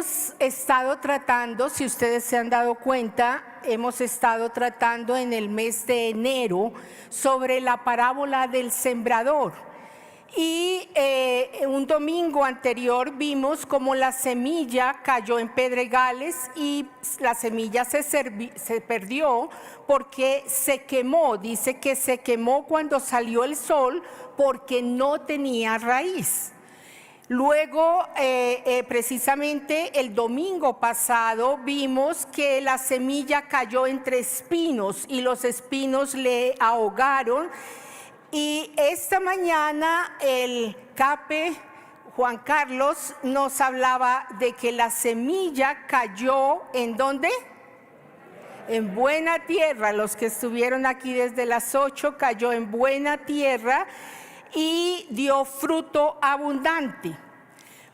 Hemos estado tratando, si ustedes se han dado cuenta, hemos estado tratando en el mes de enero sobre la parábola del sembrador. Y un domingo anterior vimos cómo la semilla cayó en pedregales y la semilla se perdió porque se quemó. Dice que se quemó cuando salió el sol porque no tenía raíz. Luego, precisamente el domingo pasado, vimos que la semilla cayó entre espinos y los espinos le ahogaron. Y esta mañana el CAPE, Juan Carlos, nos hablaba de que la semilla cayó, ¿en dónde? En buena tierra. Los que estuvieron aquí desde las 8, cayó en buena tierra y dio fruto abundante.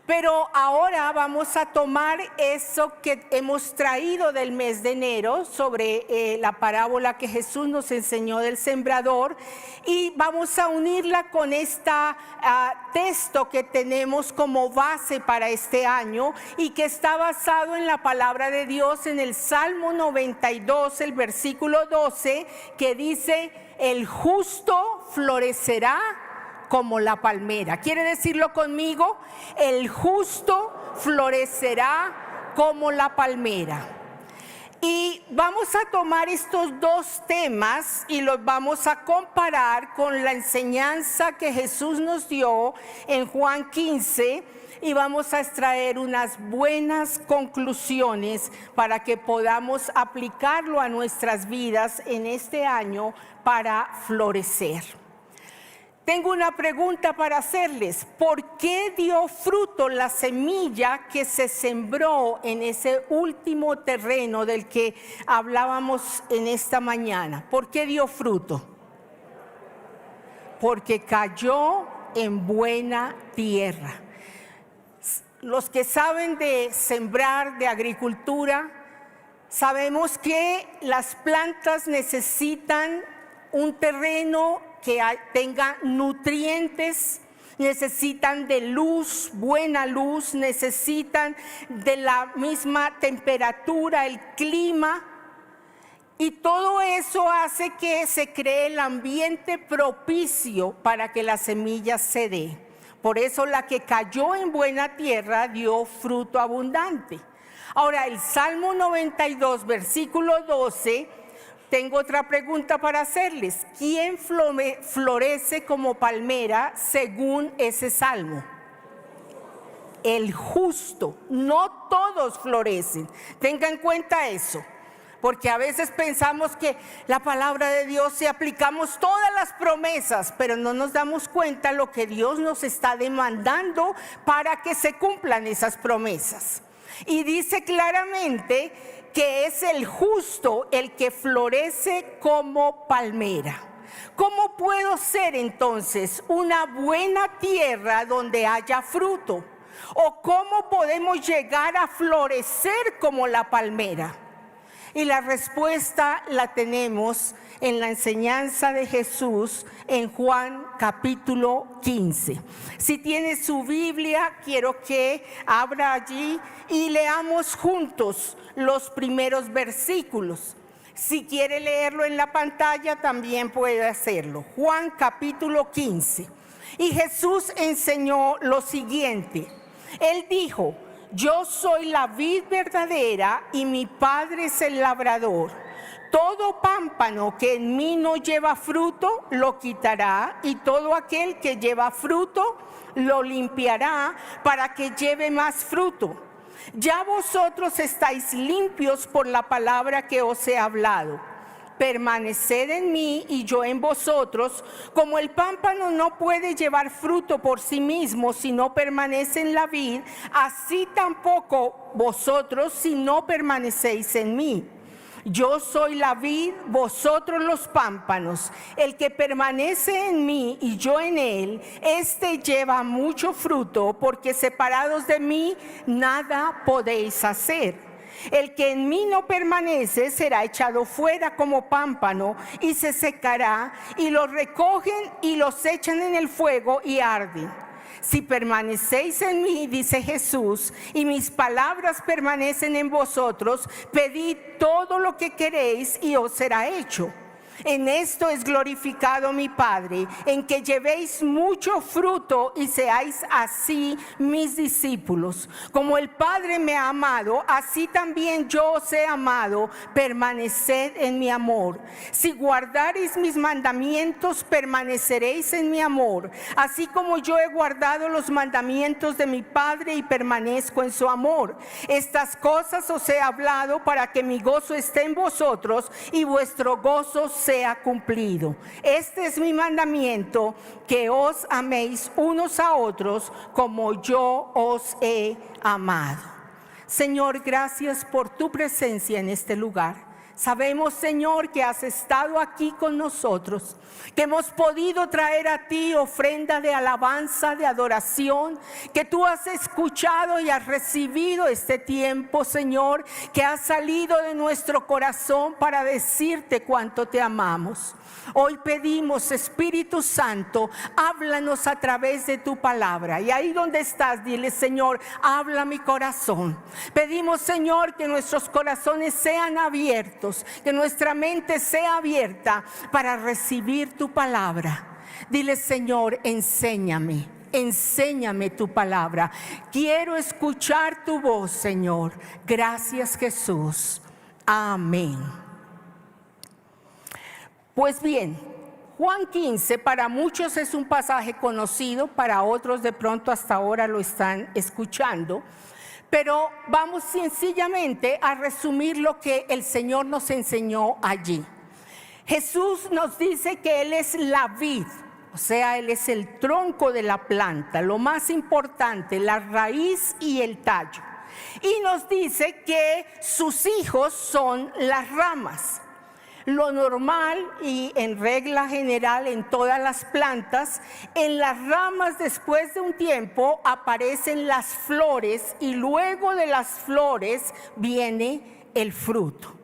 Pero ahora vamos a tomar eso que hemos traído del mes de enero sobre la parábola que Jesús nos enseñó del sembrador y vamos a unirla con este texto que tenemos como base para este año y que está basado en la palabra de Dios en el Salmo 92, el versículo 12, que dice: el justo florecerá como la palmera. ¿Quiere decirlo conmigo? El justo florecerá como la palmera. Y vamos a tomar estos dos temas y los vamos a comparar con la enseñanza que Jesús nos dio en Juan 15 y vamos a extraer unas buenas conclusiones para que podamos aplicarlo a nuestras vidas en este año para florecer. Tengo una pregunta para hacerles. ¿Por qué dio fruto la semilla que se sembró en ese último terreno del que hablábamos en esta mañana? ¿Por qué dio fruto? Porque cayó en buena tierra. Los que saben de sembrar, de agricultura, sabemos que las plantas necesitan un terreno que tenga nutrientes, necesitan de luz, buena luz, necesitan de la misma temperatura, el clima, y todo eso hace que se cree el ambiente propicio para que la semilla se dé. Por eso la que cayó en buena tierra dio fruto abundante. Ahora, el Salmo 92, versículo 12, tengo otra pregunta para hacerles. ¿Quién florece como palmera según ese salmo? El justo. No todos florecen. Tengan en cuenta eso. Porque a veces pensamos que la palabra de Dios, si aplicamos todas las promesas, pero no nos damos cuenta lo que Dios nos está demandando para que se cumplan esas promesas. Y dice claramente que es el justo el que florece como palmera. ¿Cómo puedo ser entonces una buena tierra donde haya fruto? ¿O cómo podemos llegar a florecer como la palmera? Y la respuesta la tenemos en la enseñanza de Jesús en Juan capítulo 15. Si tiene su Biblia, quiero que abra allí y leamos juntos los primeros versículos. Si quiere leerlo en la pantalla, también puede hacerlo. Juan capítulo 15. Y Jesús enseñó lo siguiente. Él dijo: yo soy la vid verdadera y mi Padre es el labrador. Todo pámpano que en mí no lleva fruto, lo quitará, y todo aquel que lleva fruto, lo limpiará para que lleve más fruto. Ya vosotros estáis limpios por la palabra que os he hablado. Permaneced en mí y yo en vosotros, como el pámpano no puede llevar fruto por sí mismo si no permanece en la vid, así tampoco vosotros si no permanecéis en mí. Yo soy la vid, vosotros los pámpanos. El que permanece en mí y yo en él, este lleva mucho fruto, porque separados de mí nada podéis hacer. El que en mí no permanece será echado fuera como pámpano y se secará, y los recogen y los echan en el fuego y arden. Si permanecéis en mí, dice Jesús, y mis palabras permanecen en vosotros, pedid todo lo que queréis y os será hecho. En esto es glorificado mi Padre, en que llevéis mucho fruto y seáis así mis discípulos. Como el Padre me ha amado, así también yo os he amado. Permaneced en mi amor. Si guardareis mis mandamientos, permaneceréis en mi amor, así como yo he guardado los mandamientos de mi Padre y permanezco en su amor. Estas cosas os he hablado para que mi gozo esté en vosotros y vuestro gozo sea cumplido. Este es mi mandamiento, que os améis unos a otros como yo os he amado. Señor, gracias por tu presencia en este lugar. Sabemos, Señor, que has estado aquí con nosotros, que hemos podido traer a ti ofrenda de alabanza, de adoración, que tú has escuchado y has recibido este tiempo, Señor, que ha salido de nuestro corazón para decirte cuánto te amamos. Hoy pedimos, Espíritu Santo, háblanos a través de tu palabra. Y ahí donde estás, dile, Señor, habla mi corazón. Pedimos, Señor, que nuestros corazones sean abiertos, que nuestra mente sea abierta para recibir tu palabra. Dile, Señor, enséñame. Enséñame tu palabra. Quiero escuchar tu voz, Señor. Gracias, Jesús. Amén. Pues bien, Juan 15 para muchos es un pasaje conocido, para otros de pronto hasta ahora lo están escuchando, pero vamos sencillamente a resumir lo que el Señor nos enseñó allí. Jesús nos dice que Él es la vid, o sea, Él es el tronco de la planta, lo más importante, la raíz y el tallo. Y nos dice que sus hijos son las ramas. Lo normal y en regla general en todas las plantas, en las ramas después de un tiempo aparecen las flores y luego de las flores viene el fruto.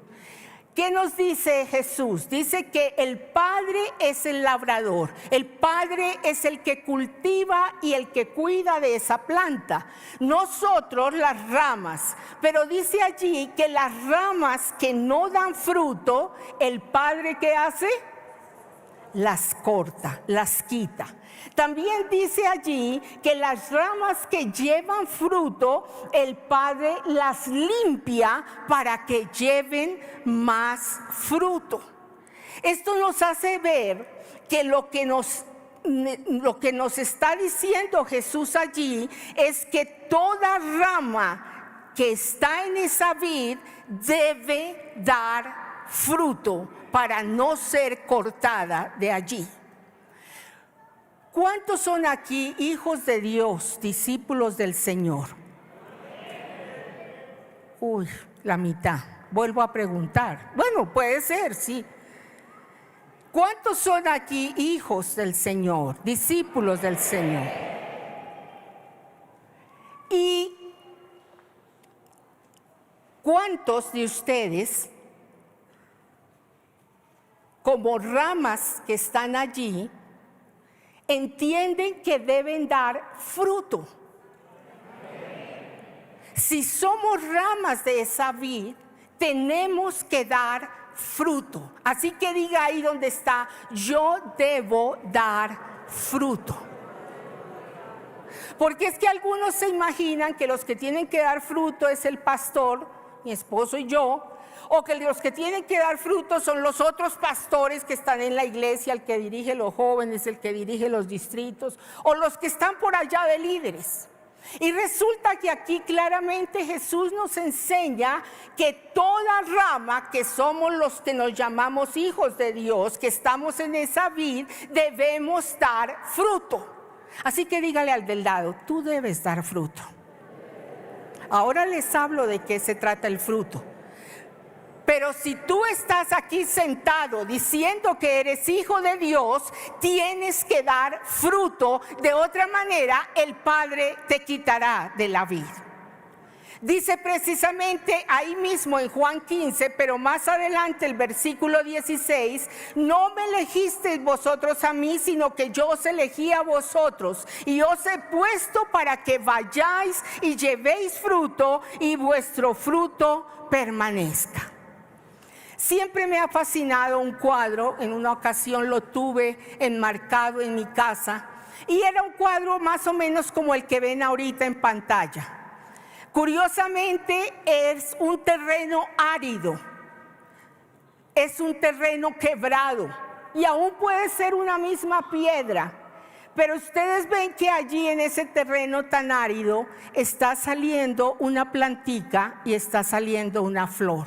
¿Qué nos dice Jesús? Dice que el Padre es el labrador, el Padre es el que cultiva y el que cuida de esa planta, nosotros las ramas, pero dice allí que las ramas que no dan fruto, el Padre ¿qué hace? Las corta, las quita. También dice allí que las ramas que llevan fruto, el Padre las limpia para que lleven más fruto. Esto nos hace ver que lo que nos está diciendo Jesús allí es que toda rama que está en esa vid debe dar fruto para no ser cortada de allí. ¿Cuántos son aquí hijos de Dios, discípulos del Señor? Uy, la mitad. Vuelvo a preguntar. Bueno, puede ser, sí. ¿Cuántos son aquí hijos del Señor, discípulos del Señor? ¿Y cuántos de ustedes, como ramas que están allí, entienden que deben dar fruto? Si somos ramas de esa vid, tenemos que dar fruto. Así que diga ahí donde está, yo debo dar fruto. Porque es que algunos se imaginan que los que tienen que dar fruto es el pastor, mi esposo y yo, o que los que tienen que dar fruto son los otros pastores que están en la iglesia, el que dirige los jóvenes, el que dirige los distritos, o los que están por allá de líderes. Y resulta que aquí claramente Jesús nos enseña que toda rama, que somos los que nos llamamos hijos de Dios, que estamos en esa vid, debemos dar fruto. Así que dígale al del lado, tú debes dar fruto. Ahora les hablo de qué se trata el fruto. Pero si tú estás aquí sentado diciendo que eres hijo de Dios, tienes que dar fruto. De otra manera, el Padre te quitará de la vid. Dice precisamente ahí mismo en Juan 15, pero más adelante el versículo 16, no me elegisteis vosotros a mí, sino que yo os elegí a vosotros y os he puesto para que vayáis y llevéis fruto y vuestro fruto permanezca. Siempre me ha fascinado un cuadro, en una ocasión lo tuve enmarcado en mi casa y era un cuadro más o menos como el que ven ahorita en pantalla. Curiosamente es un terreno árido, es un terreno quebrado y aún puede ser una misma piedra, pero ustedes ven que allí en ese terreno tan árido está saliendo una plantica y está saliendo una flor.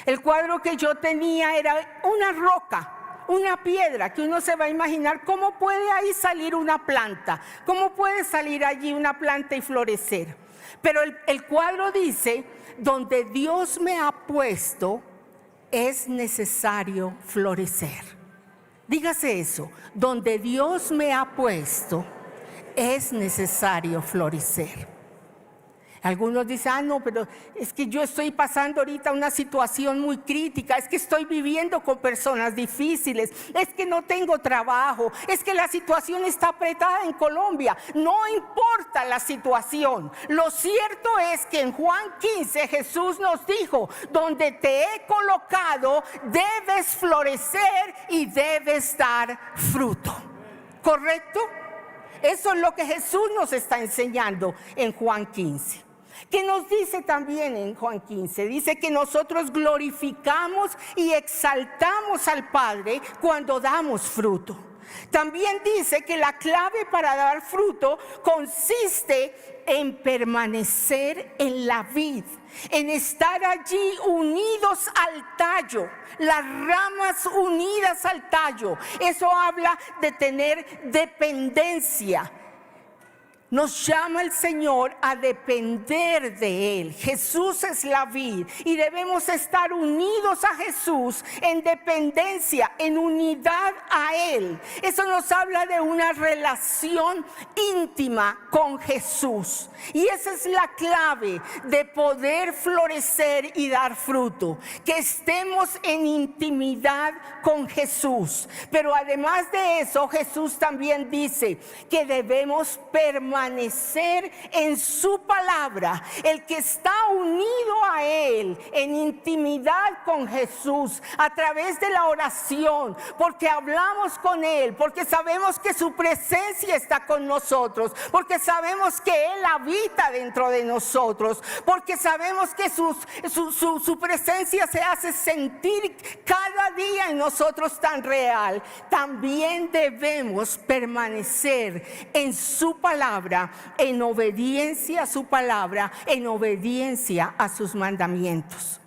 El cuadro que yo tenía era una roca, una piedra, que uno se va a imaginar cómo puede ahí salir una planta, cómo puede salir allí una planta y florecer. Pero el cuadro dice, donde Dios me ha puesto, es necesario florecer. Dígase eso, donde Dios me ha puesto, es necesario florecer. Algunos dicen, no, pero es que yo estoy pasando ahorita una situación muy crítica, es que estoy viviendo con personas difíciles, es que no tengo trabajo, es que la situación está apretada en Colombia. No importa la situación, lo cierto es que en Juan 15 Jesús nos dijo, donde te he colocado debes florecer y debes dar fruto. ¿Correcto? Eso es lo que Jesús nos está enseñando en Juan 15. ¿Qué nos dice también en Juan 15? Dice que nosotros glorificamos y exaltamos al Padre cuando damos fruto. También dice que la clave para dar fruto consiste en permanecer en la vid, en estar allí unidos al tallo, las ramas unidas al tallo. Eso habla de tener dependencia. Nos llama el Señor a depender de Él. Jesús es la vid y debemos estar unidos a Jesús en dependencia, en unidad a Él. Eso nos habla de una relación íntima con Jesús. Y esa es la clave de poder florecer y dar fruto. Que estemos en intimidad con Jesús. Pero además de eso, Jesús también dice que debemos permanecer en su palabra. El que está unido a Él en intimidad con Jesús a través de la oración, porque hablamos con Él, porque sabemos que su presencia está con nosotros, porque sabemos que Él habita dentro de nosotros, porque sabemos que su presencia se hace sentir cada día en nosotros tan real. También debemos permanecer en su palabra, en obediencia a su palabra, en obediencia a sus mandamientos.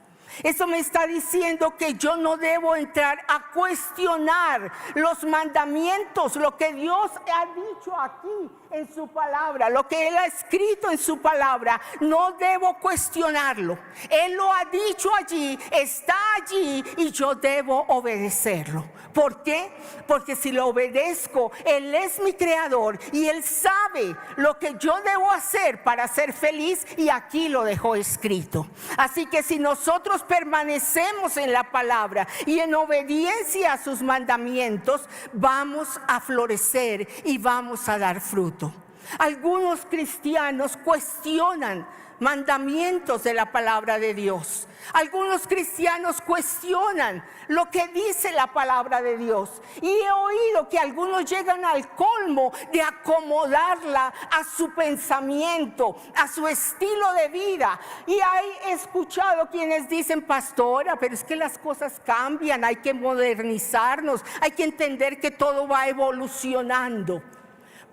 Eso me está diciendo que yo no debo entrar a cuestionar los mandamientos, lo que Dios ha dicho aquí en su palabra, lo que Él ha escrito en su palabra. No debo cuestionarlo. Él lo ha dicho allí, está allí y yo debo obedecerlo. ¿Por qué? Porque si lo obedezco, Él es mi creador y Él sabe lo que yo debo hacer para ser feliz, y aquí lo dejó escrito. Así que si nosotros permanecemos en la palabra y en obediencia a sus mandamientos, vamos a florecer y vamos a dar fruto. Algunos cristianos cuestionan mandamientos de la palabra de Dios. Algunos cristianos cuestionan lo que dice la palabra de Dios. Y he oído que algunos llegan al colmo de acomodarla a su pensamiento, a su estilo de vida. Y he escuchado quienes dicen, pastora, pero es que las cosas cambian, hay que modernizarnos, hay que entender que todo va evolucionando.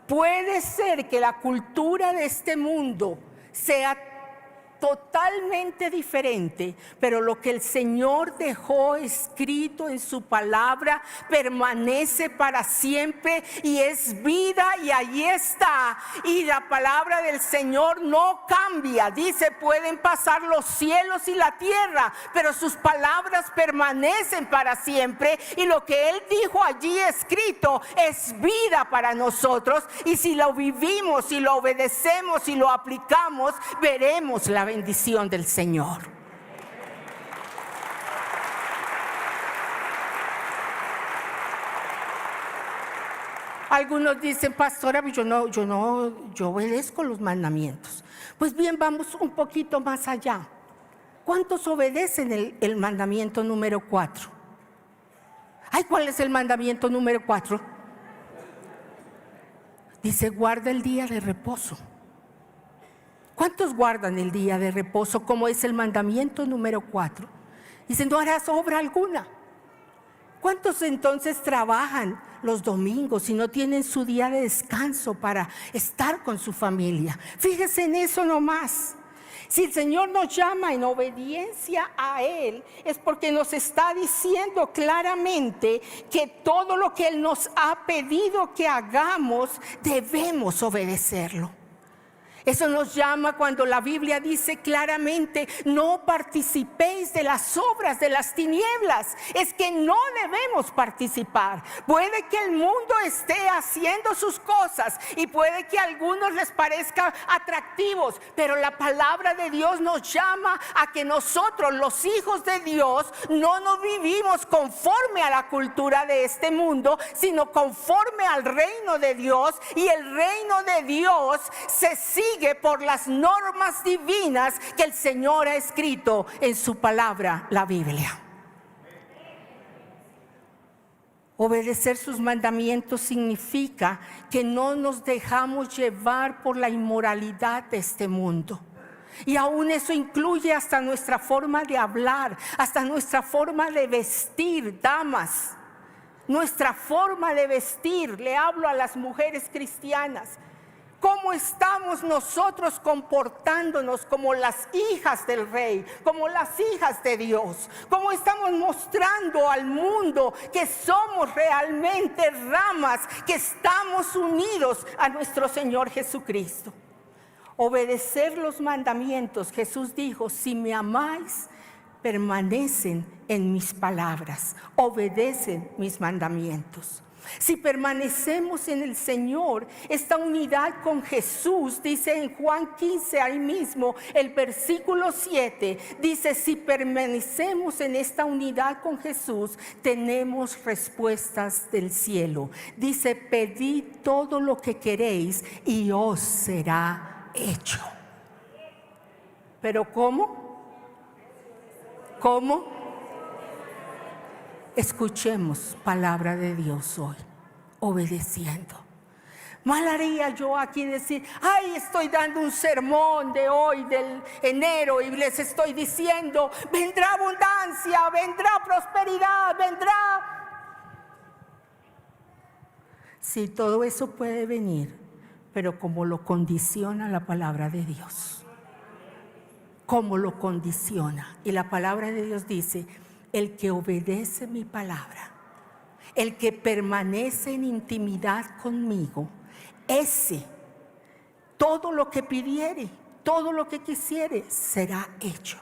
Puede ser que la cultura de este mundo sea totalmente diferente, pero lo que el Señor dejó escrito en su palabra permanece para siempre y es vida, y allí está. Y la palabra del Señor no cambia. Dice, pueden pasar los cielos y la tierra, pero sus palabras permanecen para siempre, y lo que Él dijo allí escrito es vida para nosotros, y si lo vivimos, si lo obedecemos, si lo aplicamos, veremos la bendición bendición del Señor. Algunos dicen, pastora, yo obedezco los mandamientos. Pues bien, vamos un poquito más allá. ¿Cuántos obedecen el mandamiento número 4? Ay, ¿cuál es el mandamiento número 4? Dice, guarda el día de reposo. ¿Cuántos guardan el día de reposo como es el mandamiento número 4? Dice, no harás obra alguna. ¿Cuántos entonces trabajan los domingos y no tienen su día de descanso para estar con su familia? Fíjese en eso nomás. Si el Señor nos llama en obediencia a Él, es porque nos está diciendo claramente que todo lo que Él nos ha pedido que hagamos, debemos obedecerlo. Eso nos llama cuando la Biblia dice claramente, no participéis de las obras de las tinieblas. Es que no debemos participar. Puede que el mundo esté haciendo sus cosas y puede que a algunos les parezca atractivos, pero la palabra de Dios nos llama a que nosotros, los hijos de Dios, no nos vivimos conforme a la cultura de este mundo, sino conforme al reino de Dios, y el reino de Dios se sigue por las normas divinas que el Señor ha escrito en su palabra, la Biblia. Obedecer sus mandamientos significa que no nos dejamos llevar por la inmoralidad de este mundo. Y aún eso incluye hasta nuestra forma de hablar, hasta nuestra forma de vestir, damas. Nuestra forma de vestir, le hablo a las mujeres cristianas. ¿Cómo estamos nosotros comportándonos como las hijas del Rey, como las hijas de Dios? ¿Cómo estamos mostrando al mundo que somos realmente ramas, que estamos unidos a nuestro Señor Jesucristo? Obedecer los mandamientos. Jesús dijo, si me amáis, permanecen en mis palabras, obedecen mis mandamientos. Si permanecemos en el Señor, esta unidad con Jesús, dice en Juan 15, ahí mismo, el versículo 7, dice, si permanecemos en esta unidad con Jesús, tenemos respuestas del cielo. Dice, pedid todo lo que queréis y os será hecho. ¿Pero cómo? ¿Cómo? Escuchemos palabra de Dios hoy, obedeciendo. Mal haría yo aquí decir, ay, estoy dando un sermón de hoy, del enero, y les estoy diciendo, vendrá abundancia, vendrá prosperidad, vendrá. Sí, todo eso puede venir, pero como lo condiciona la palabra de Dios. Como lo condiciona. Y la palabra de Dios dice, el que obedece mi palabra, el que permanece en intimidad conmigo, ese, todo lo que pidiere, todo lo que quisiere, será hecho.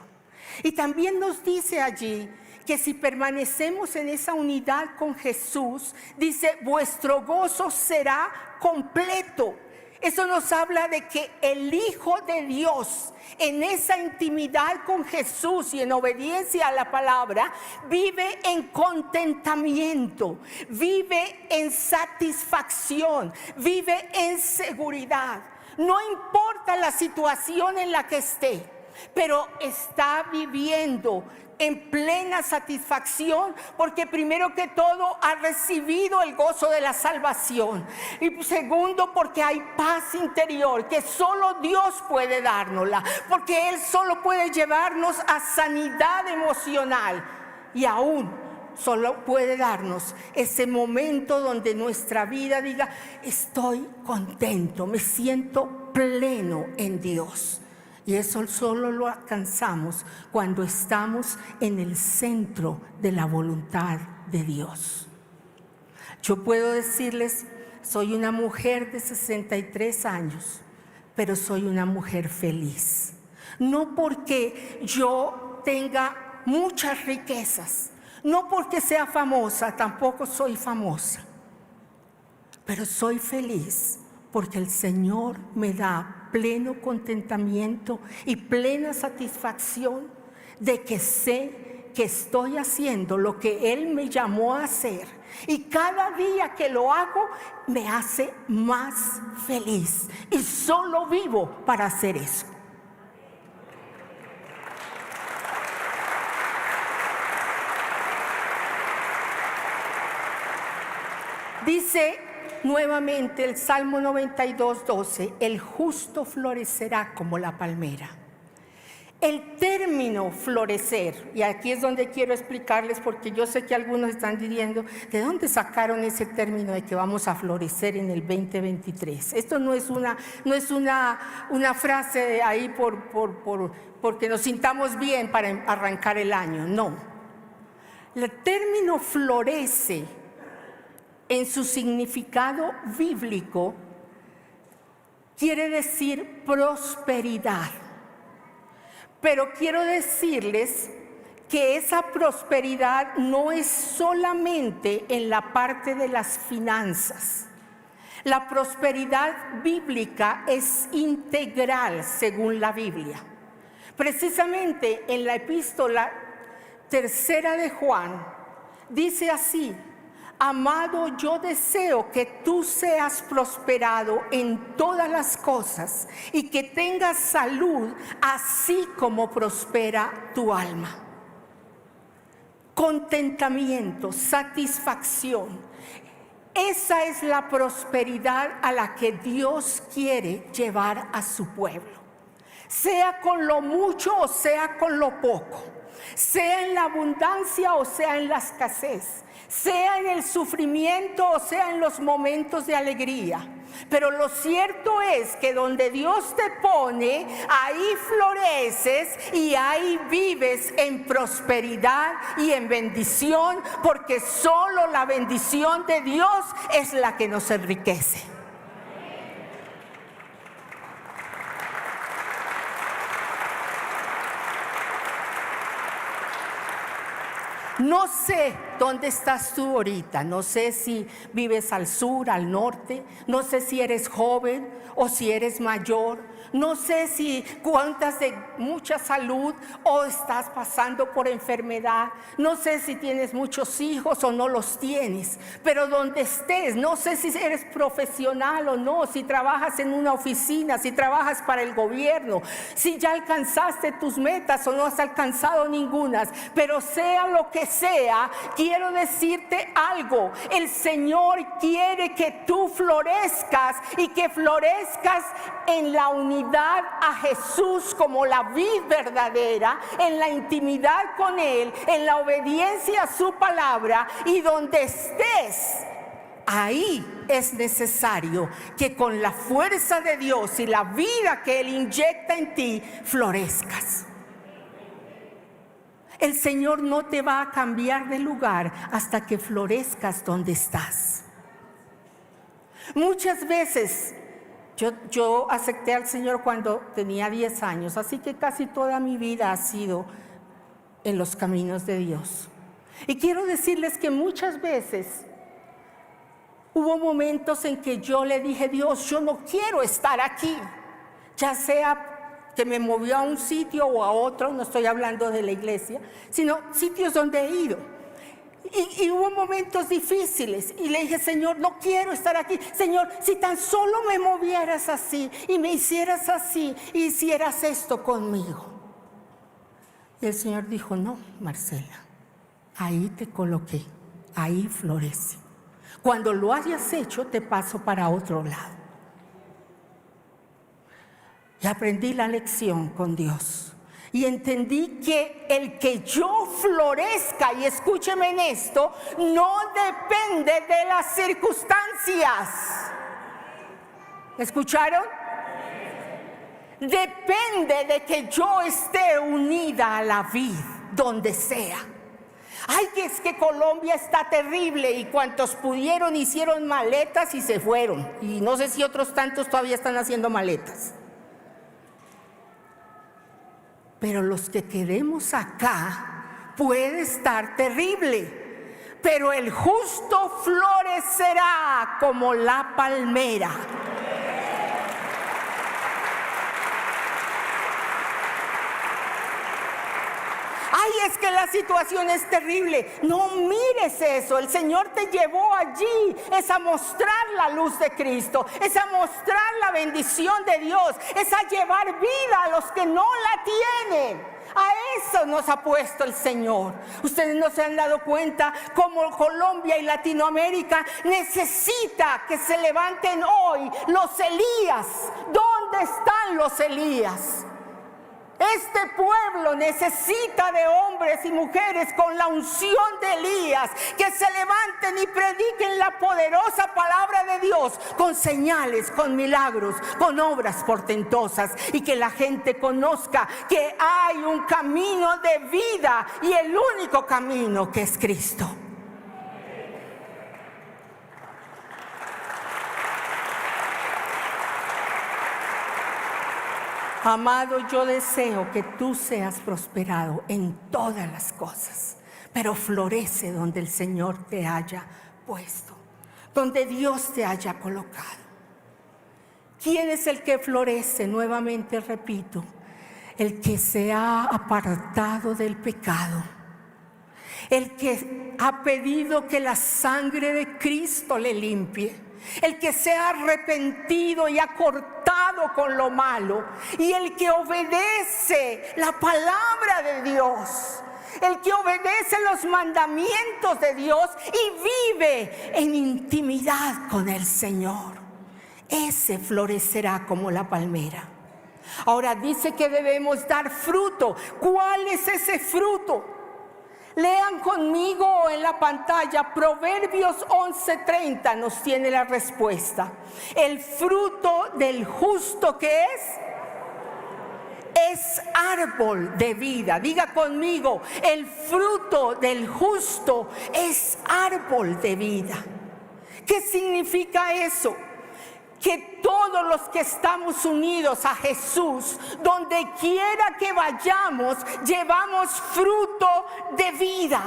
Y también nos dice allí que si permanecemos en esa unidad con Jesús, dice, vuestro gozo será completo. Eso nos habla de que el Hijo de Dios, en esa intimidad con Jesús y en obediencia a la palabra, vive en contentamiento, vive en satisfacción, vive en seguridad. No importa la situación en la que esté, pero está viviendo en plena satisfacción, porque primero que todo ha recibido el gozo de la salvación, y segundo porque hay paz interior que solo Dios puede dárnosla, porque Él solo puede llevarnos a sanidad emocional, y aún solo puede darnos ese momento donde nuestra vida diga, estoy contento, me siento pleno en Dios. Y eso solo lo alcanzamos cuando estamos en el centro de la voluntad de Dios. Yo puedo decirles, soy una mujer de 63 años, pero soy una mujer feliz. No porque yo tenga muchas riquezas, no porque sea famosa, tampoco soy famosa, pero soy feliz porque el Señor me da pleno contentamiento y plena satisfacción de que sé que estoy haciendo lo que Él me llamó a hacer, y cada día que lo hago me hace más feliz, y solo vivo para hacer eso. Dice nuevamente el Salmo 92:12, el justo florecerá como la palmera. El término florecer, y aquí es donde quiero explicarles, porque yo sé que algunos están diciendo, ¿de dónde sacaron ese término de que vamos a florecer en el 2023? Esto no es una frase de ahí porque nos sintamos bien para arrancar el año, no. El término florece en su significado bíblico quiere decir prosperidad. Pero quiero decirles que esa prosperidad no es solamente en la parte de las finanzas. La prosperidad bíblica es integral según la Biblia. Precisamente en la epístola 3 de Juan dice así: amado, yo deseo que tú seas prosperado en todas las cosas y que tengas salud, así como prospera tu alma. Contentamiento, satisfacción. Esa es la prosperidad a la que Dios quiere llevar a su pueblo. Sea con lo mucho o sea con lo poco. Sea en la abundancia o sea en la escasez. Sea en el sufrimiento o sea en los momentos de alegría. Pero lo cierto es que donde Dios te pone, ahí floreces y ahí vives en prosperidad y en bendición, porque solo la bendición de Dios es la que nos enriquece. No sé dónde estás tú ahorita, no sé si vives al sur, al norte, no sé si eres joven o si eres mayor, no sé si cuentas de mucha salud o estás pasando por enfermedad, no sé si tienes muchos hijos o no los tienes, pero donde estés, no sé si eres profesional o no, si trabajas en una oficina, si trabajas para el gobierno, si ya alcanzaste tus metas o no has alcanzado ninguna, pero sea lo que sea, quiero decirte algo: el Señor quiere que tú florezcas y que florezcas en la unidad a Jesús como la vid verdadera, en la intimidad con Él, en la obediencia a su palabra, y donde estés, ahí es necesario que con la fuerza de Dios y la vida que Él inyecta en ti, florezcas. El Señor no te va a cambiar de lugar hasta que florezcas donde estás. Muchas veces yo acepté al Señor cuando tenía 10 años, así que casi toda mi vida ha sido en los caminos de Dios. Y quiero decirles que muchas veces hubo momentos en que yo le dije: Dios, yo no quiero estar aquí, ya sea que me movió a un sitio o a otro, no estoy hablando de la iglesia, sino sitios donde he ido. Y hubo momentos difíciles y le dije: Señor, no quiero estar aquí. Señor, si tan solo me movieras así y me hicieras así y hicieras esto conmigo. Y el Señor dijo: no, Marcela, ahí te coloqué, ahí florece. Cuando lo hayas hecho, te paso para otro lado. Y aprendí la lección con Dios. Y entendí que el que yo florezca, y escúcheme en esto, no depende de las circunstancias. ¿Escucharon? Depende de que yo esté unida a la vid, donde sea. Ay, que es que Colombia está terrible, y cuantos pudieron hicieron maletas y se fueron. Y no sé si otros tantos todavía están haciendo maletas. Pero los que quedemos acá, puede estar terrible, pero el justo florecerá como la palmera. es que la situación es terrible. No mires eso. El Señor te llevó allí. Es a mostrar la luz de Cristo. Es a mostrar la bendición de Dios. Es a llevar vida a los que no la tienen. A eso nos ha puesto el Señor. Ustedes no se han dado cuenta cómo Colombia y Latinoamérica necesita que se levanten hoy los Elías. ¿Dónde están los Elías? Este pueblo necesita de hombres y mujeres con la unción de Elías, que se levanten y prediquen la poderosa palabra de Dios, con señales, con milagros, con obras portentosas, y que la gente conozca que hay un camino de vida y el único camino, que es Cristo. Amado, yo deseo que tú seas prosperado en todas las cosas, pero florece donde el Señor te haya puesto, donde Dios te haya colocado. ¿Quién es el que florece? Nuevamente repito, el que se ha apartado del pecado, el que ha pedido que la sangre de Cristo le limpie, el que se ha arrepentido y ha cortado con lo malo, y el que obedece la palabra de Dios, el que obedece los mandamientos de Dios y vive en intimidad con el Señor. Ese florecerá como la palmera. Ahora dice que debemos dar fruto. ¿Cuál es ese fruto? Lean conmigo en la pantalla, Proverbios 11:30 nos tiene la respuesta. El fruto del justo, ¿qué es árbol de vida. Diga conmigo, el fruto del justo es árbol de vida. ¿Qué significa eso? Que todos los que estamos unidos a Jesús, donde quiera que vayamos, llevamos fruto de vida.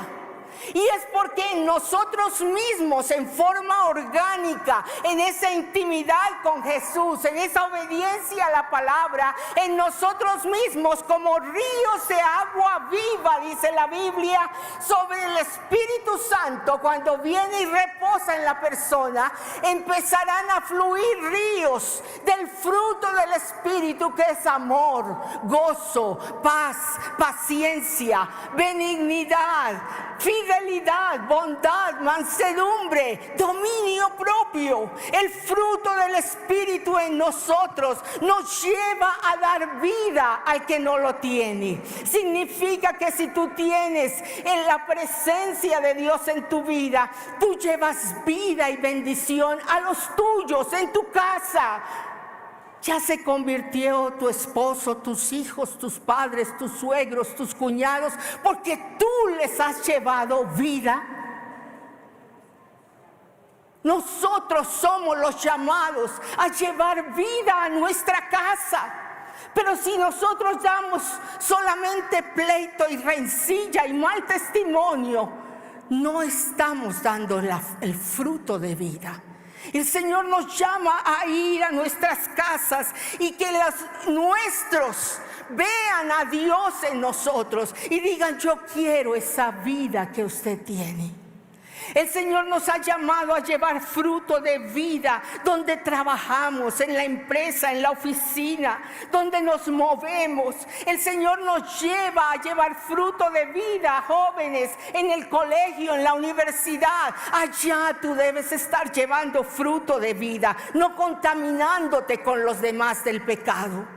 Y es porque en nosotros mismos, en forma orgánica, en esa intimidad con Jesús, en esa obediencia a la palabra, en nosotros mismos, como ríos de agua viva, dice la Biblia, sobre el Espíritu Santo, cuando viene y reposa en la persona, empezarán a fluir ríos del fruto del Espíritu, que es amor, gozo, paz, paciencia, benignidad, fidelidad, bondad, mansedumbre, dominio propio. El fruto del Espíritu en nosotros nos lleva a dar vida al que no lo tiene. Significa que si tú tienes en la presencia de Dios en tu vida, tú llevas vida y bendición a los tuyos en tu casa. Ya se convirtió tu esposo, tus hijos, tus padres, tus suegros, tus cuñados, porque tú les has llevado vida. Nosotros somos los llamados a llevar vida a nuestra casa. Pero si nosotros damos solamente pleito y rencilla y mal testimonio, no estamos dando el fruto de vida. El Señor nos llama a ir a nuestras casas y que los nuestros vean a Dios en nosotros y digan: yo quiero esa vida que usted tiene. El Señor nos ha llamado a llevar fruto de vida donde trabajamos, en la empresa, en la oficina, donde nos movemos. El Señor nos lleva a llevar fruto de vida, jóvenes, en el colegio, en la universidad. Allá tú debes estar llevando fruto de vida, no contaminándote con los demás del pecado.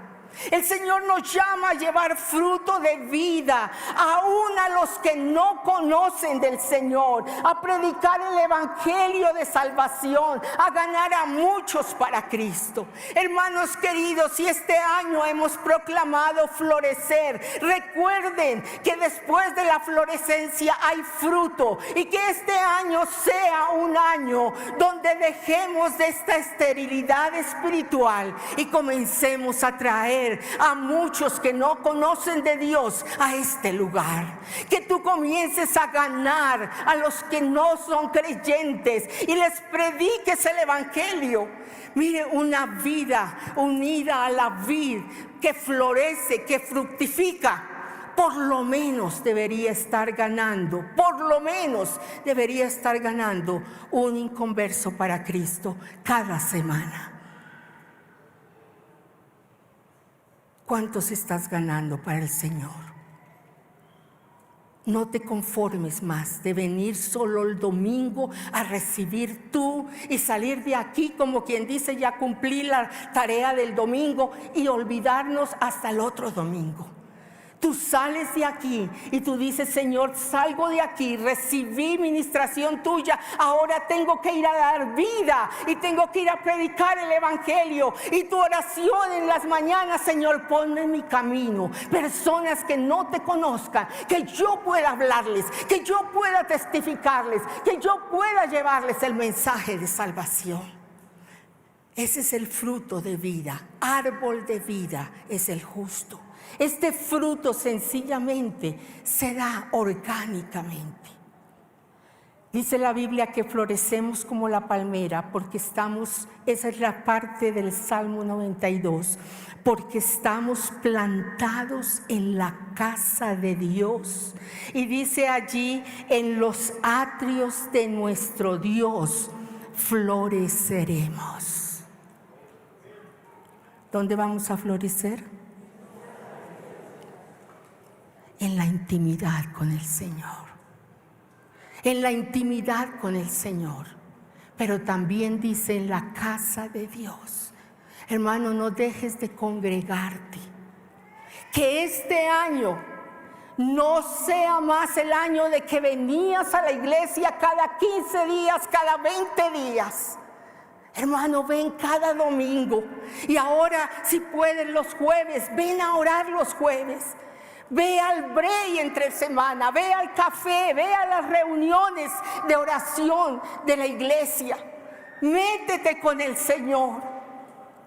El Señor nos llama a llevar fruto de vida, aún a los que no conocen del Señor, a predicar el evangelio de salvación, a ganar a muchos para Cristo. Hermanos queridos, si este año hemos proclamado florecer, recuerden que después de la florescencia hay fruto, y que este año sea un año donde dejemos de esta esterilidad espiritual y comencemos a traer a muchos que no conocen de Dios a este lugar. Que tú comiences a ganar a los que no son creyentes y les prediques el evangelio. Mire, una vida unida a la vid que florece, que fructifica, por lo menos debería estar ganando, un inconverso para Cristo cada semana. ¿Cuántos estás ganando para el Señor? No te conformes más de venir solo el domingo a recibir tú y salir de aquí como quien dice ya cumplí la tarea del domingo y olvidarnos hasta el otro domingo. Tú sales de aquí y tú dices, Señor, salgo de aquí, recibí ministración tuya, ahora tengo que ir a dar vida y tengo que ir a predicar el evangelio. Y tu oración en las mañanas, Señor, ponme en mi camino personas que no te conozcan, que yo pueda hablarles, que yo pueda testificarles, que yo pueda llevarles el mensaje de salvación. Ese es el fruto de vida, árbol de vida es el justo. Este fruto sencillamente se da orgánicamente. Dice la Biblia que florecemos como la palmera porque esa es la parte del Salmo 92, porque estamos plantados en la casa de Dios. Y dice allí, en los atrios de nuestro Dios floreceremos. ¿Dónde vamos a florecer? En la intimidad con el Señor. En la intimidad con el Señor. Pero también dice en la casa de Dios. Hermano, no dejes de congregarte. Que este año no sea más el año de que venías a la iglesia cada 15 días, cada 20 días. Hermano, ven cada domingo. Y ahora, si puedes los jueves, ven a orar los jueves. Ve al break entre semana, ve al café, ve a las reuniones de oración de la iglesia. Métete con el Señor.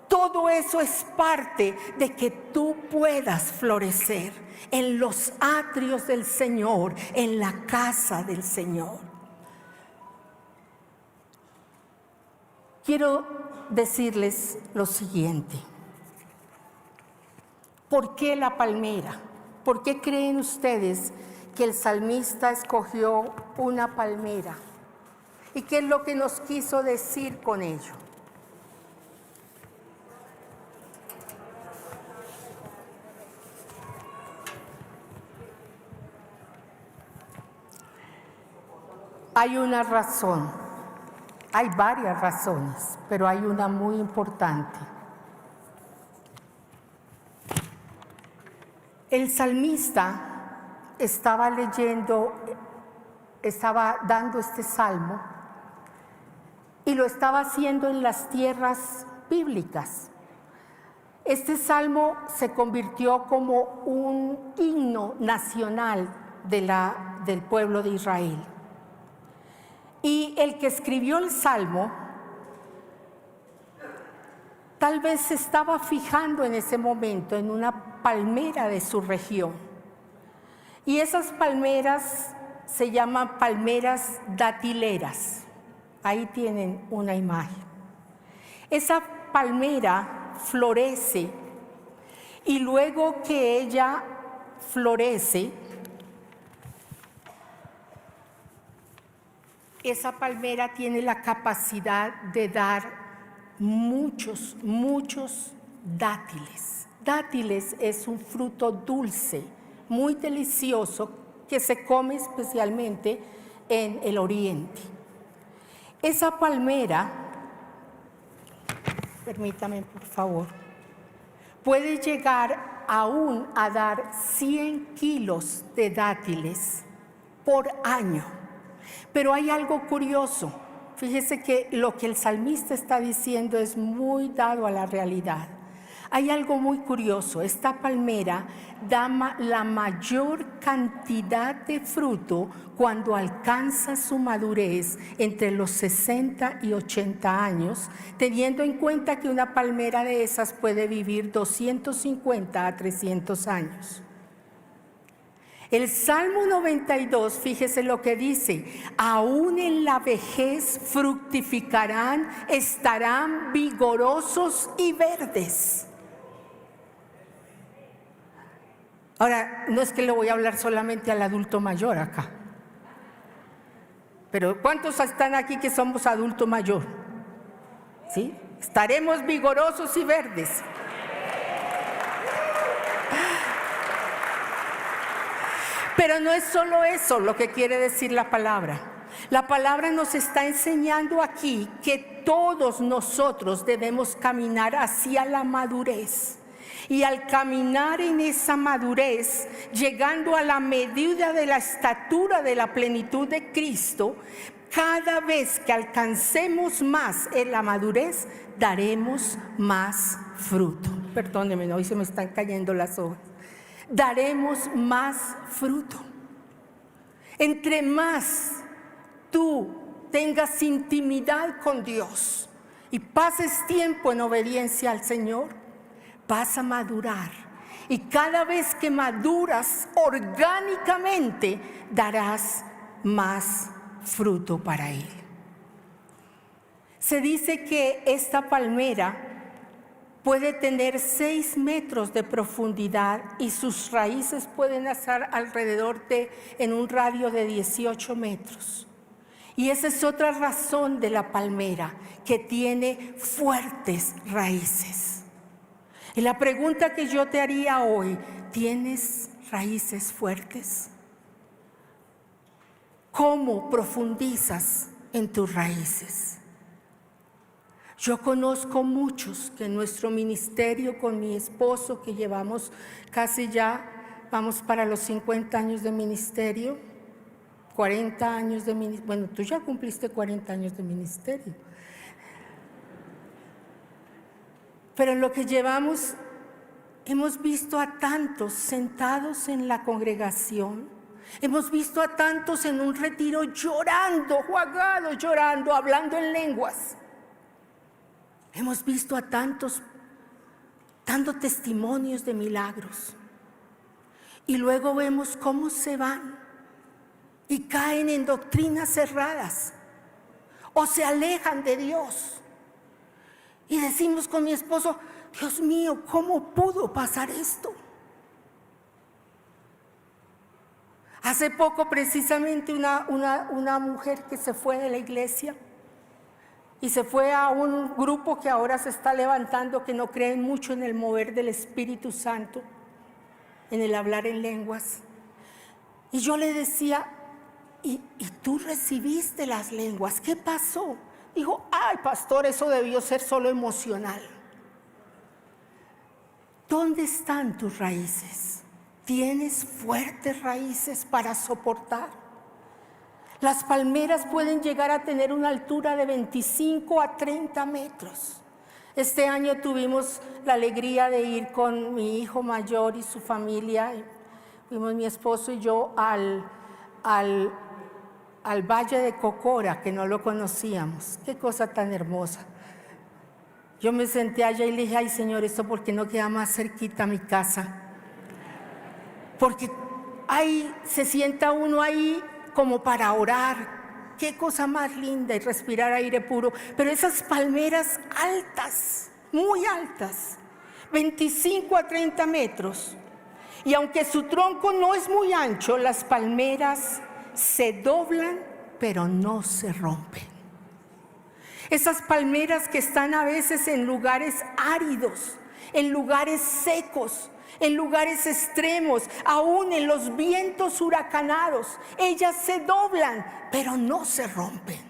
Todo eso es parte de que tú puedas florecer en los atrios del Señor, en la casa del Señor. Quiero decirles lo siguiente. ¿Por qué la palmera? ¿Por qué creen ustedes que el salmista escogió una palmera? ¿Y qué es lo que nos quiso decir con ello? Hay una razón, hay varias razones, pero hay una muy importante. El salmista estaba dando este salmo y lo estaba haciendo en las tierras bíblicas. Este salmo se convirtió como un himno nacional del pueblo de Israel. Y el que escribió el salmo tal vez se estaba fijando en ese momento en una palmera de su región. Y esas palmeras se llaman palmeras datileras. Ahí tienen una imagen. Esa palmera florece y luego que ella florece, esa palmera tiene la capacidad de dar muchos dátiles. Dátiles es un fruto dulce, muy delicioso, que se come especialmente en el oriente. Esa palmera, permítame por favor, puede llegar aún a dar 100 kilos de dátiles por año. Pero hay algo curioso. Fíjese que lo que el salmista está diciendo es muy dado a la realidad. Hay algo muy curioso. Esta palmera da la mayor cantidad de fruto cuando alcanza su madurez entre los 60 y 80 años, teniendo en cuenta que una palmera de esas puede vivir 250 a 300 años. El Salmo 92, fíjese lo que dice: aún en la vejez fructificarán, estarán vigorosos y verdes. Ahora, no es que le voy a hablar solamente al adulto mayor acá, pero ¿cuántos están aquí que somos adulto mayor? ¿Sí? Estaremos vigorosos y verdes. Pero no es solo eso lo que quiere decir la palabra. La palabra nos está enseñando aquí que todos nosotros debemos caminar hacia la madurez. Y al caminar en esa madurez, llegando a la medida de la estatura de la plenitud de Cristo, cada vez que alcancemos más en la madurez, daremos más fruto. Perdónenme, hoy se me están cayendo las hojas. Daremos más fruto. Entre más tú tengas intimidad con Dios y pases tiempo en obediencia al Señor, vas a madurar. Y cada vez que maduras orgánicamente, darás más fruto para Él. Se dice que esta palmera puede tener 6 metros de profundidad y sus raíces pueden estar alrededor en un radio de 18 metros. Y esa es otra razón de la palmera, que tiene fuertes raíces. Y la pregunta que yo te haría hoy, ¿tienes raíces fuertes? ¿Cómo profundizas en tus raíces? Yo conozco muchos que en nuestro ministerio con mi esposo, que llevamos casi ya, vamos para los 50 años de ministerio, 40 años de ministerio, bueno, tú ya cumpliste 40 años de ministerio. Pero en lo que llevamos, hemos visto a tantos sentados en la congregación, hemos visto a tantos en un retiro llorando, juagados, llorando, hablando en lenguas. Hemos visto a tantos dando testimonios de milagros. Y luego vemos cómo se van y caen en doctrinas cerradas o se alejan de Dios. Y decimos con mi esposo, Dios mío, ¿cómo pudo pasar esto? Hace poco precisamente una mujer que se fue de la iglesia y se fue a un grupo que ahora se está levantando, que no creen mucho en el mover del Espíritu Santo, en el hablar en lenguas. Y yo le decía, ¿y tú recibiste las lenguas? ¿Qué pasó? Dijo, ay, pastor, eso debió ser solo emocional. ¿Dónde están tus raíces? ¿Tienes fuertes raíces para soportar? Las palmeras pueden llegar a tener una altura de 25 a 30 metros. Este año tuvimos la alegría de ir con mi hijo mayor y su familia. Fuimos mi esposo y yo al Valle de Cocora, que no lo conocíamos. Qué cosa tan hermosa. Yo me senté allá y le dije, ay Señor, ¿esto por qué no queda más cerquita a mi casa? Porque ahí se sienta uno ahí como para orar. Qué cosa más linda, y respirar aire puro. Pero esas palmeras altas, muy altas, 25 a 30 metros. Y aunque su tronco no es muy ancho, las palmeras se doblan, pero no se rompen. Esas palmeras que están a veces en lugares áridos, en lugares secos, en lugares extremos, aún en los vientos huracanados, ellas se doblan, pero no se rompen.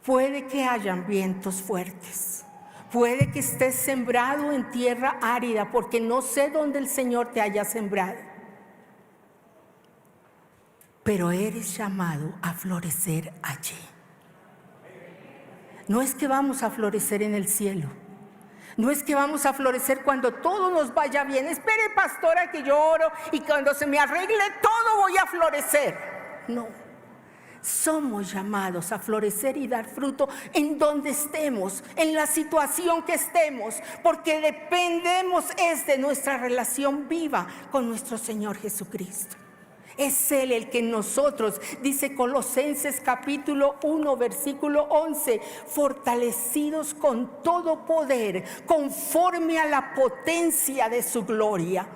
Puede que hayan vientos fuertes, puede que estés sembrado en tierra árida, porque no sé dónde el Señor te haya sembrado, pero eres llamado a florecer allí. No es que vamos a florecer en el cielo. No es que vamos a florecer cuando todo nos vaya bien. Espere, pastora, que yo oro y cuando se me arregle todo voy a florecer. No. Somos llamados a florecer y dar fruto en donde estemos, en la situación que estemos, porque dependemos de nuestra relación viva con nuestro Señor Jesucristo. Es Él el que en nosotros, dice Colosenses capítulo 1, versículo 11, fortalecidos con todo poder, conforme a la potencia de su gloria.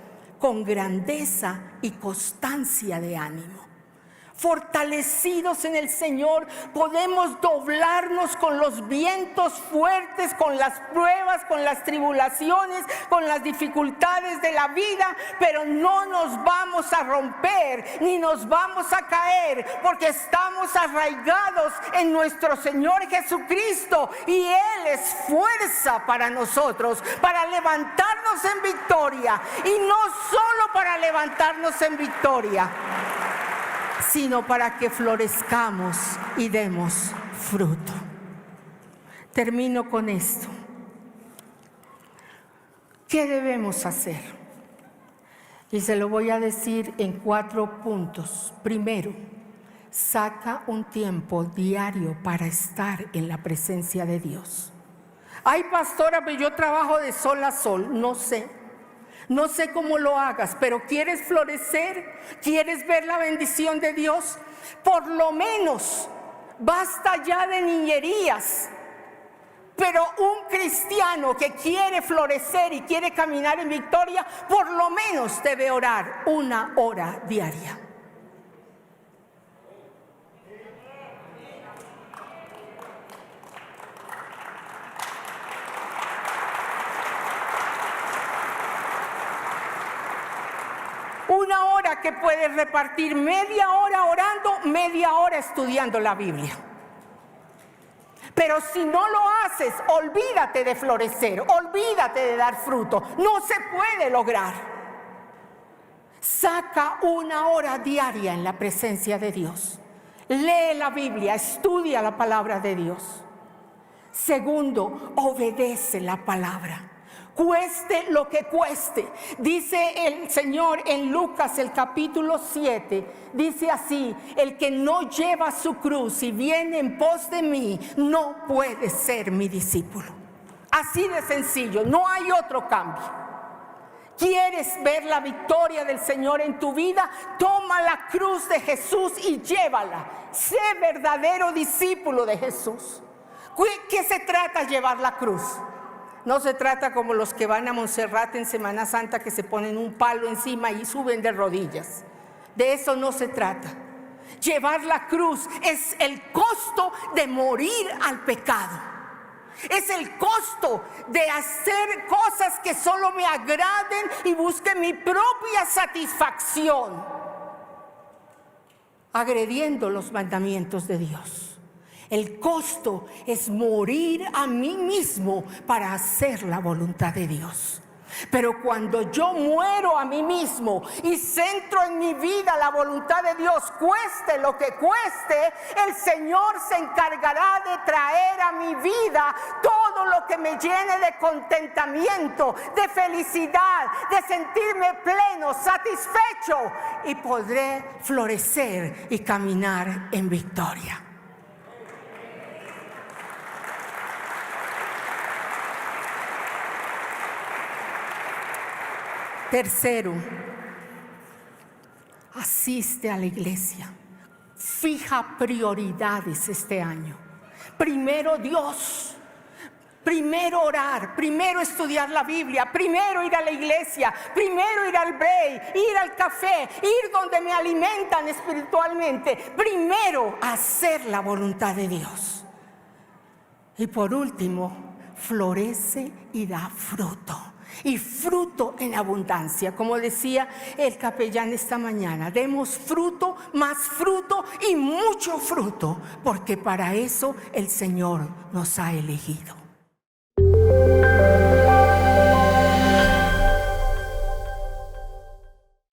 con grandeza y constancia de ánimo. Fortalecidos en el Señor, podemos doblarnos con los vientos fuertes, con las pruebas, con las tribulaciones, con las dificultades de la vida, pero no nos vamos a romper ni nos vamos a caer, porque estamos arraigados en nuestro Señor Jesucristo, y Él es fuerza para nosotros, para levantarnos en victoria, y no solo para levantarnos en victoria, sino para que florezcamos y demos fruto. Termino con esto. ¿Qué debemos hacer? Y se lo voy a decir en 4 puntos. Primero, saca un tiempo diario para estar en la presencia de Dios. Ay, pastora, pero yo trabajo de sol a sol. No sé cómo lo hagas, pero ¿quieres florecer? ¿Quieres ver la bendición de Dios? Por lo menos, basta ya de niñerías. Pero un cristiano que quiere florecer y quiere caminar en victoria, por lo menos debe orar 1 hora diaria. Una hora que puedes repartir, media hora orando, media hora estudiando la Biblia. Pero si no lo haces, olvídate de florecer, olvídate de dar fruto. No se puede lograr. Saca 1 hora diaria en la presencia de Dios. Lee la Biblia, estudia la palabra de Dios. Segundo, obedece la palabra. Cueste lo que cueste. Dice el Señor en Lucas el capítulo 7, dice así: el que no lleva su cruz y viene en pos de mí, no puede ser mi discípulo. Así de sencillo, no hay otro cambio. ¿Quieres ver la victoria del Señor en tu vida? Toma la cruz de Jesús y llévala. Sé verdadero discípulo de Jesús. ¿Qué se trata llevar la cruz? No se trata como los que van a Montserrat en Semana Santa, que se ponen un palo encima y suben de rodillas. De eso no se trata. Llevar la cruz es el costo de morir al pecado. Es el costo de hacer cosas que solo me agraden y busquen mi propia satisfacción, agrediendo los mandamientos de Dios. El costo es morir a mí mismo para hacer la voluntad de Dios. Pero cuando yo muero a mí mismo y centro en mi vida la voluntad de Dios, cueste lo que cueste, el Señor se encargará de traer a mi vida todo lo que me llene de contentamiento, de felicidad, de sentirme pleno, satisfecho, y podré florecer y caminar en victoria. Tercero, asiste a la iglesia. Fija prioridades este año. Primero Dios, primero orar, primero estudiar la Biblia, primero ir a la iglesia, primero ir al break, ir al café, ir donde me alimentan espiritualmente. Primero hacer la voluntad de Dios. Y por último, florece y da fruto. Y fruto en abundancia. Como decía el capellán esta mañana, demos fruto, más fruto y mucho fruto, porque para eso el Señor nos ha elegido.